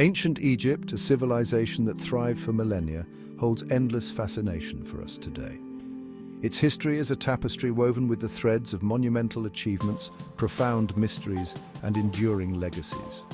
Ancient Egypt, a civilization that thrived for millennia, holds endless fascination for us today. Its history is a tapestry woven with the threads of monumental achievements, profound mysteries, and enduring legacies.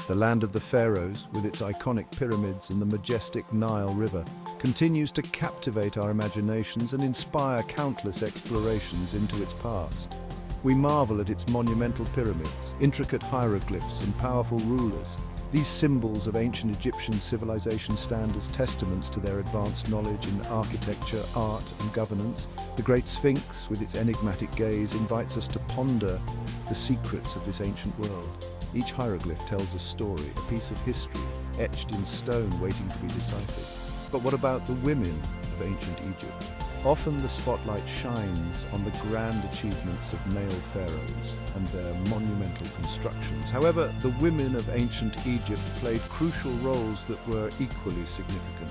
The land of the pharaohs, with its iconic pyramids and the majestic Nile River, continues to captivate our imaginations and inspire countless explorations into its past. We marvel at its monumental pyramids, intricate hieroglyphs, and powerful rulers. These symbols of ancient Egyptian civilization stand as testaments to their advanced knowledge in architecture, art, and governance. The Great Sphinx, with its enigmatic gaze, invites us to ponder the secrets of this ancient world. Each hieroglyph tells a story, a piece of history, etched in stone waiting to be deciphered. But what about the women of ancient Egypt? Often the spotlight shines on the grand achievements of male pharaohs and their monumental constructions. However, the women of ancient Egypt played crucial roles that were equally significant.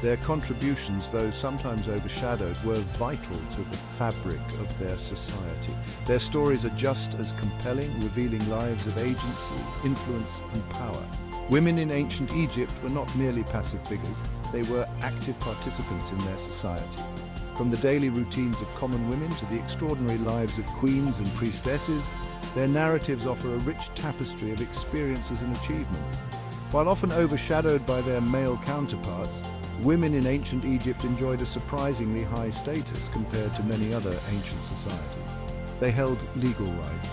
Their contributions, though sometimes overshadowed, were vital to the fabric of their society. Their stories are just as compelling, revealing lives of agency, influence, and power. Women in ancient Egypt were not merely passive figures, they were active participants in their society. From the daily routines of common women to the extraordinary lives of queens and priestesses, their narratives offer a rich tapestry of experiences and achievements. While often overshadowed by their male counterparts, women in ancient Egypt enjoyed a surprisingly high status compared to many other ancient societies. They held legal rights,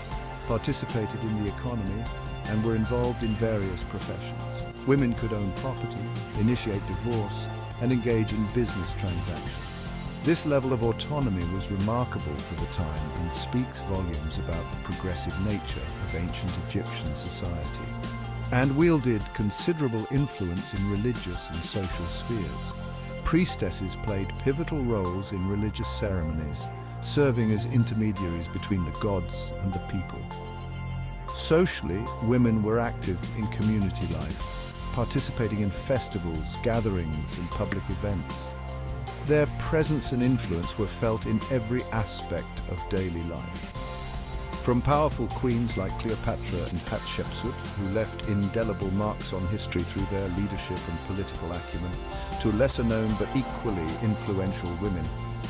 participated in the economy, and were involved in various professions. Women could own property, initiate divorce, and engage in business transactions. This level of autonomy was remarkable for the time and speaks volumes about the progressive nature of ancient Egyptian society, and wielded considerable influence in religious and social spheres. Priestesses played pivotal roles in religious ceremonies, serving as intermediaries between the gods and the people. Socially, women were active in community life, participating in festivals, gatherings, and public events. Their presence and influence were felt in every aspect of daily life. From powerful queens like Cleopatra and Hatshepsut, who left indelible marks on history through their leadership and political acumen, to lesser-known but equally influential women,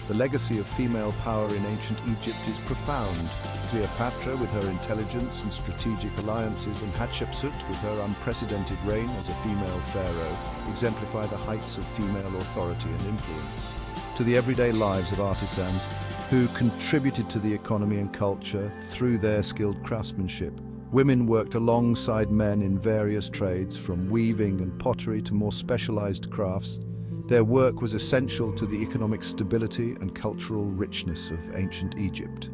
the legacy of female power in ancient Egypt is profound. Cleopatra, with her intelligence and strategic alliances, and Hatshepsut, with her unprecedented reign as a female pharaoh, exemplify the heights of female authority and influence. To the everyday lives of artisans who contributed to the economy and culture through their skilled craftsmanship, women worked alongside men in various trades, from weaving and pottery to more specialized crafts. Their work was essential to the economic stability and cultural richness of ancient Egypt.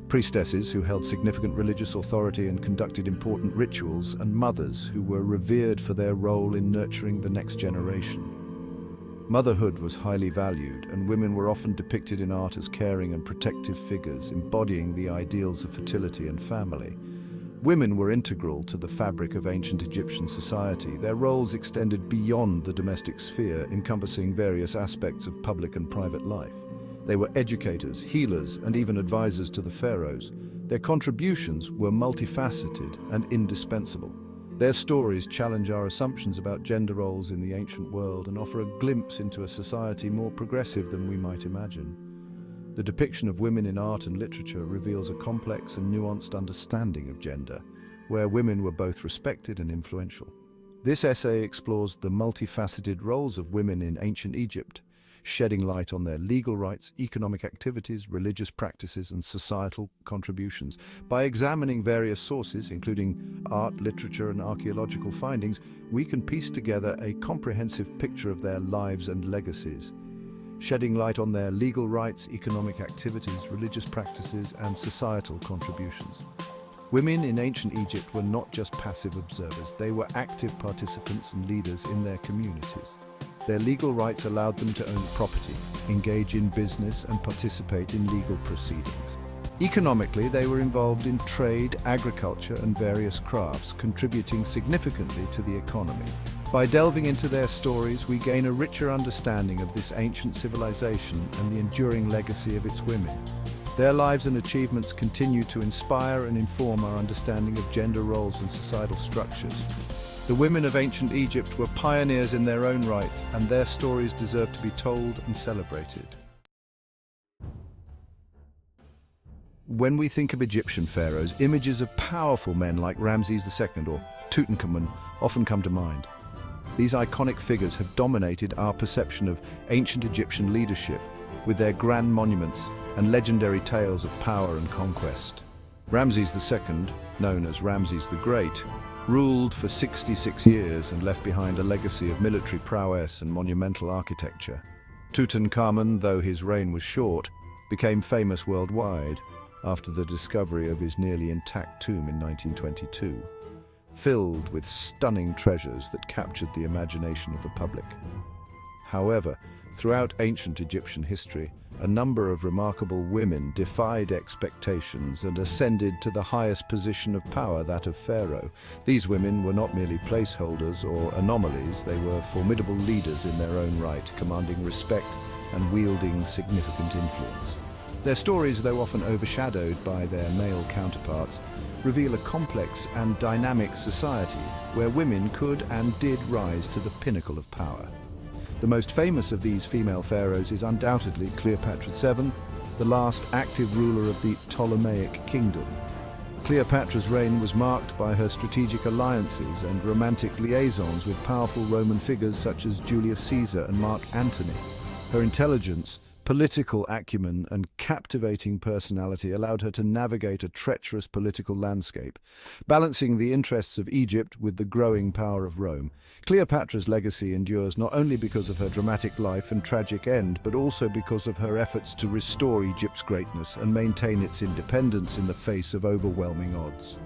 Priestesses, who held significant religious authority and conducted important rituals, and mothers, who were revered for their role in nurturing the next generation. Motherhood was highly valued, and women were often depicted in art as caring and protective figures, embodying the ideals of fertility and family. Women were integral to the fabric of ancient Egyptian society. Their roles extended beyond the domestic sphere, encompassing various aspects of public and private life. They were educators, healers, and even advisors to the pharaohs. Their contributions were multifaceted and indispensable. Their stories challenge our assumptions about gender roles in the ancient world and offer a glimpse into a society more progressive than we might imagine. The depiction of women in art and literature reveals a complex and nuanced understanding of gender, where women were both respected and influential. This essay explores the multifaceted roles of women in ancient Egypt, shedding light on their legal rights, economic activities, religious practices, and societal contributions. By examining various sources, including art, literature, and archaeological findings, we can piece together a comprehensive picture of their lives and legacies, shedding light on their legal rights, economic activities, religious practices, and societal contributions. Women in ancient Egypt were not just passive observers, they were active participants and leaders in their communities. Their legal rights allowed them to own property, engage in business, and participate in legal proceedings. Economically, they were involved in trade, agriculture, and various crafts, contributing significantly to the economy. By delving into their stories, we gain a richer understanding of this ancient civilization and the enduring legacy of its women. Their lives and achievements continue to inspire and inform our understanding of gender roles and societal structures. The women of ancient Egypt were pioneers in their own right, and their stories deserve to be told and celebrated. When we think of Egyptian pharaohs, images of powerful men like Ramses II or Tutankhamun often come to mind. These iconic figures have dominated our perception of ancient Egyptian leadership, with their grand monuments and legendary tales of power and conquest. Ramses II, known as Ramses the Great, ruled for 66 years and left behind a legacy of military prowess and monumental architecture. Tutankhamun, though his reign was short, became famous worldwide after the discovery of his nearly intact tomb in 1922, filled with stunning treasures that captured the imagination of the public. However, throughout ancient Egyptian history, a number of remarkable women defied expectations and ascended to the highest position of power, that of pharaoh. These women were not merely placeholders or anomalies, they were formidable leaders in their own right, commanding respect and wielding significant influence. Their stories, though often overshadowed by their male counterparts, reveal a complex and dynamic society where women could and did rise to the pinnacle of power. The most famous of these female pharaohs is undoubtedly Cleopatra VII, the last active ruler of the Ptolemaic kingdom. Cleopatra's reign was marked by her strategic alliances and romantic liaisons with powerful Roman figures such as Julius Caesar and Mark Antony. Her intelligence, political acumen and captivating personality allowed her to navigate a treacherous political landscape, balancing the interests of Egypt with the growing power of Rome. Cleopatra's legacy endures not only because of her dramatic life and tragic end, but also because of her efforts to restore Egypt's greatness and maintain its independence in the face of overwhelming odds.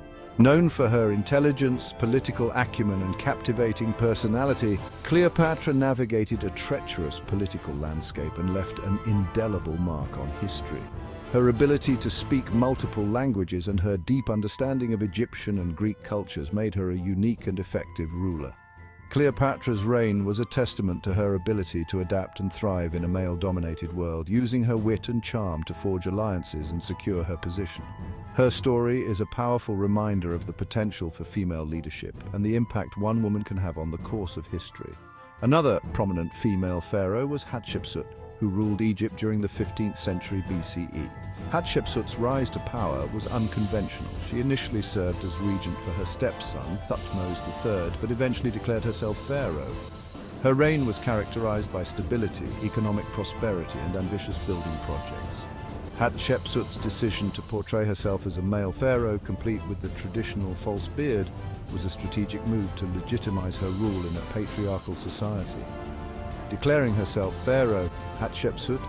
Known for her intelligence, political acumen and captivating personality, Cleopatra navigated a treacherous political landscape and left an indelible mark on history. Her ability to speak multiple languages and her deep understanding of Egyptian and Greek cultures made her a unique and effective ruler. Cleopatra's reign was a testament to her ability to adapt and thrive in a male-dominated world, using her wit and charm to forge alliances and secure her position. Her story is a powerful reminder of the potential for female leadership and the impact one woman can have on the course of history. Another prominent female pharaoh was Hatshepsut, who ruled Egypt during the 15th century BCE. Hatshepsut's rise to power was unconventional. She initially served as regent for her stepson, Thutmose III, but eventually declared herself pharaoh. Her reign was characterized by stability, economic prosperity, and ambitious building projects. Hatshepsut's decision to portray herself as a male pharaoh, complete with the traditional false beard, was a strategic move to legitimize her rule in a patriarchal society. Declaring herself pharaoh, Hatshepsut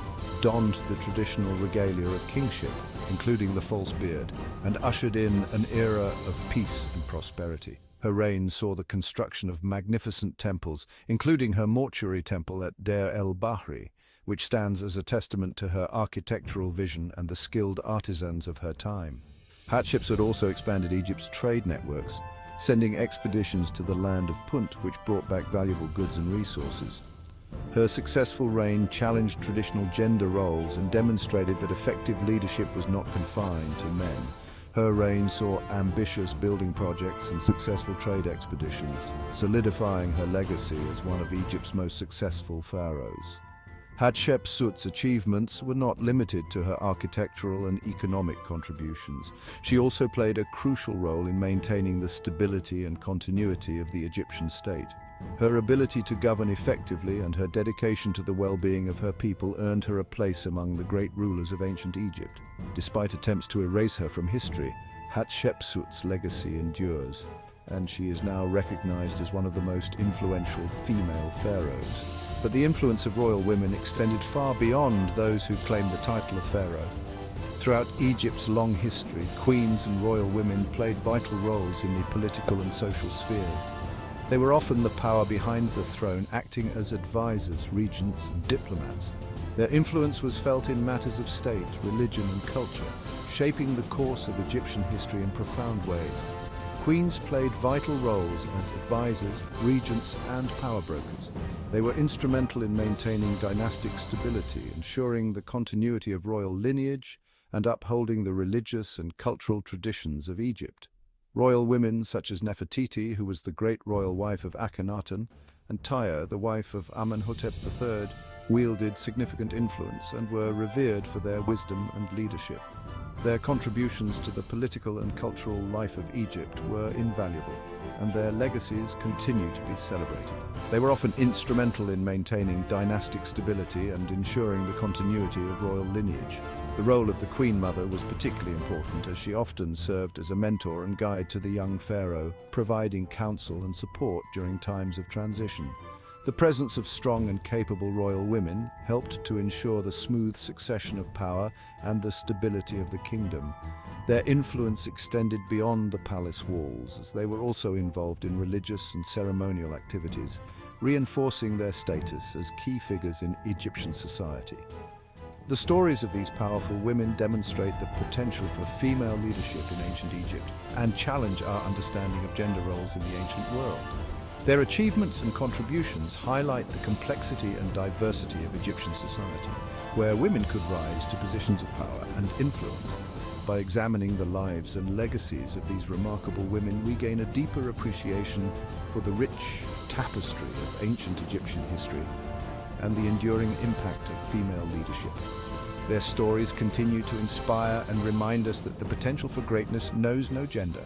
donned the traditional regalia of kingship, including the false beard, and ushered in an era of peace and prosperity. Her reign saw the construction of magnificent temples, including her mortuary temple at Deir el-Bahri, which stands as a testament to her architectural vision and the skilled artisans of her time. Hatshepsut also expanded Egypt's trade networks, sending expeditions to the land of Punt, which brought back valuable goods and resources. Her successful reign challenged traditional gender roles and demonstrated that effective leadership was not confined to men. Her reign saw ambitious building projects and successful trade expeditions, solidifying her legacy as one of Egypt's most successful pharaohs. Hatshepsut's achievements were not limited to her architectural and economic contributions. She also played a crucial role in maintaining the stability and continuity of the Egyptian state. Her ability to govern effectively and her dedication to the well-being of her people earned her a place among the great rulers of ancient Egypt. Despite attempts to erase her from history, Hatshepsut's legacy endures, and she is now recognized as one of the most influential female pharaohs. But the influence of royal women extended far beyond those who claimed the title of pharaoh. Throughout Egypt's long history, queens and royal women played vital roles in the political and social spheres. They were often the power behind the throne, acting as advisors, regents, and diplomats. Their influence was felt in matters of state, religion, and culture, shaping the course of Egyptian history in profound ways. Queens played vital roles as advisors, regents, and power brokers. They were instrumental in maintaining dynastic stability, ensuring the continuity of royal lineage, and upholding the religious and cultural traditions of Egypt. Royal women such as Nefertiti, who was the great royal wife of Akhenaten, and Tyre, the wife of Amenhotep III, wielded significant influence and were revered for their wisdom and leadership. Their contributions to the political and cultural life of Egypt were invaluable, and their legacies continue to be celebrated. They were often instrumental in maintaining dynastic stability and ensuring the continuity of royal lineage. The role of the Queen Mother was particularly important, as she often served as a mentor and guide to the young pharaoh, providing counsel and support during times of transition. The presence of strong and capable royal women helped to ensure the smooth succession of power and the stability of the kingdom. Their influence extended beyond the palace walls, as they were also involved in religious and ceremonial activities, reinforcing their status as key figures in Egyptian society. The stories of these powerful women demonstrate the potential for female leadership in ancient Egypt and challenge our understanding of gender roles in the ancient world. Their achievements and contributions highlight the complexity and diversity of Egyptian society, where women could rise to positions of power and influence. By examining the lives and legacies of these remarkable women, we gain a deeper appreciation for the rich tapestry of ancient Egyptian history and the enduring impact of female leadership. Their stories continue to inspire and remind us that the potential for greatness knows no gender.